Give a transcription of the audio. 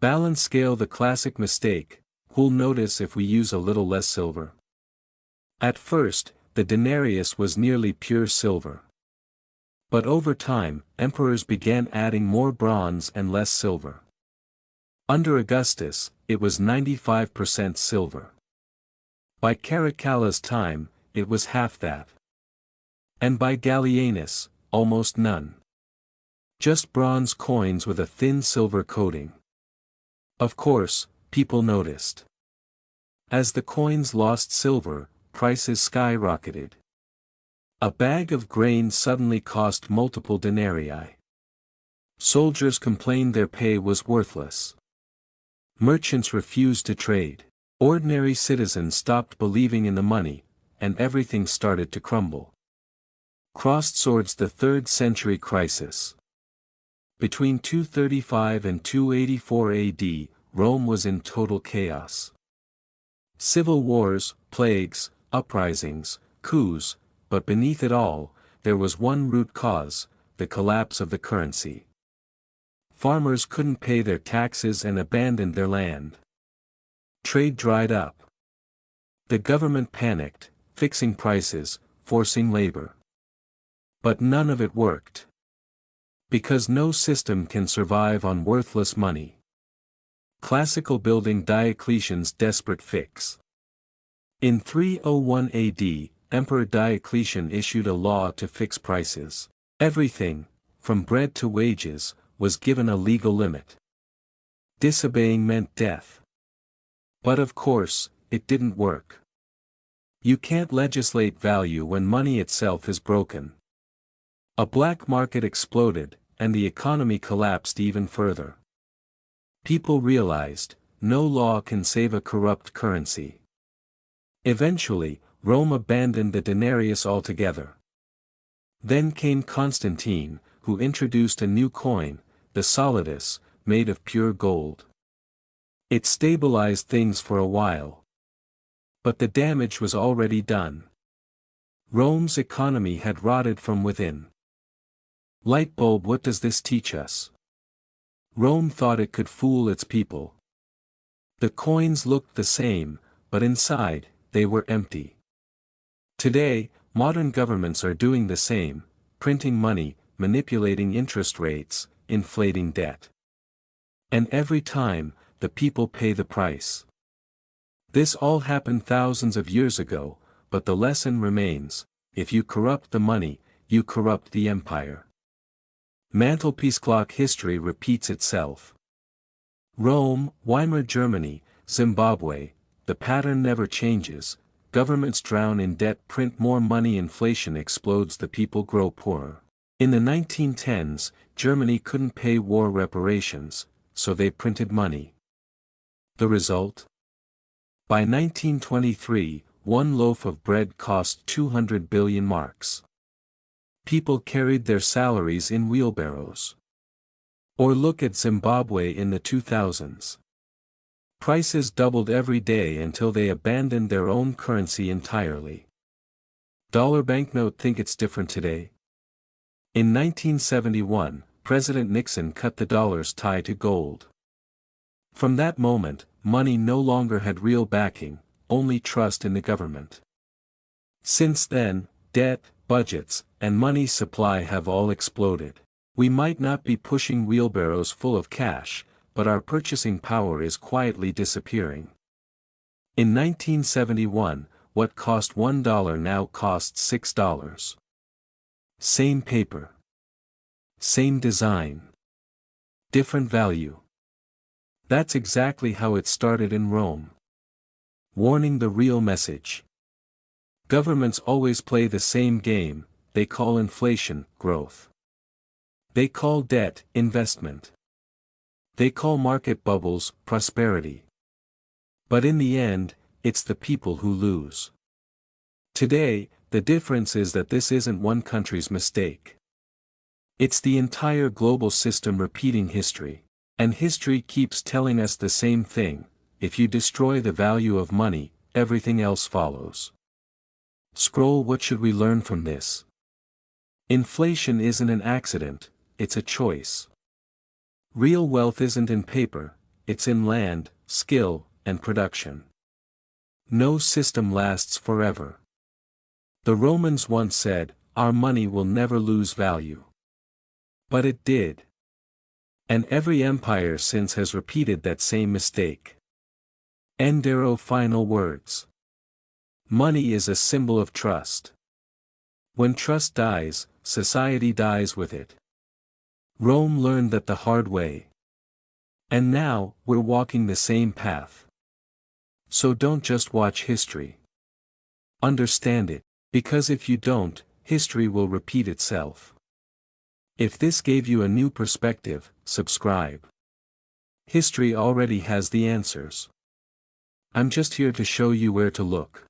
Balance scale, the classic mistake. Who'll notice if we use a little less silver? At first, the denarius was nearly pure silver. But over time, emperors began adding more bronze and less silver. Under Augustus, it was 95% silver. By Caracalla's time, it was half that. And by Gallienus, almost none. Just bronze coins with a thin silver coating. Of course, people noticed. As the coins lost silver, prices skyrocketed. A bag of grain suddenly cost multiple denarii. Soldiers complained their pay was worthless. Merchants refused to trade. Ordinary citizens stopped believing in the money, and everything started to crumble. Crossed swords, the 3rd century crisis. Between 235 and 284 AD, Rome was in total chaos. Civil wars, plagues, uprisings, coups, but beneath it all, there was one root cause: the collapse of the currency. Farmers couldn't pay their taxes and abandoned their land. Trade dried up. The government panicked, fixing prices, forcing labor. But none of it worked. Because no system can survive on worthless money. Classical building, Diocletian's desperate fix. In 301 AD, Emperor Diocletian issued a law to fix prices. Everything, from bread to wages, was given a legal limit. Disobeying meant death. But of course, it didn't work. You can't legislate value when money itself is broken. A black market exploded, and the economy collapsed even further. People realized, no law can save a corrupt currency. Eventually, Rome abandoned the denarius altogether. Then came Constantine, who introduced a new coin, the solidus, made of pure gold. It stabilized things for a while. But the damage was already done. Rome's economy had rotted from within. Light bulb, what does this teach us? Rome thought it could fool its people. The coins looked the same, but inside, they were empty. Today, modern governments are doing the same, printing money, manipulating interest rates, inflating debt. And every time, the people pay the price. This all happened thousands of years ago, but the lesson remains: if you corrupt the money, you corrupt the empire. Mantelpiece clock, history repeats itself. Rome, Weimar Germany, Zimbabwe, the pattern never changes. Governments drown in debt, print more money, inflation explodes, the people grow poorer. In the 1910s, Germany couldn't pay war reparations, so they printed money. The result? By 1923, one loaf of bread cost 200 billion marks. People carried their salaries in wheelbarrows. Or look at Zimbabwe in the 2000s. Prices doubled every day until they abandoned their own currency entirely. Dollar banknote, think it's different today? In 1971, President Nixon cut the dollar's tie to gold. From that moment, money no longer had real backing, only trust in the government. Since then, debt, budgets, and money supply have all exploded. We might not be pushing wheelbarrows full of cash, but our purchasing power is quietly disappearing. In 1971, what cost $1 now costs $6. Same paper. Same design. Different value. That's exactly how it started in Rome. Warning, the real message. Governments always play the same game. They call inflation growth. They call debt investment. They call market bubbles prosperity. But in the end, it's the people who lose. Today, the difference is that this isn't one country's mistake. It's the entire global system repeating history. And history keeps telling us the same thing: if you destroy the value of money, everything else follows. Scroll, what should we learn from this? Inflation isn't an accident, it's a choice. Real wealth isn't in paper, it's in land, skill, and production. No system lasts forever. The Romans once said, "Our money will never lose value." But it did. And every empire since has repeated that same mistake. Endero final words. Money is a symbol of trust. When trust dies, society dies with it. Rome learned that the hard way. And now, we're walking the same path. So don't just watch history. Understand it, because if you don't, history will repeat itself. If this gave you a new perspective, subscribe. History already has the answers. I'm just here to show you where to look.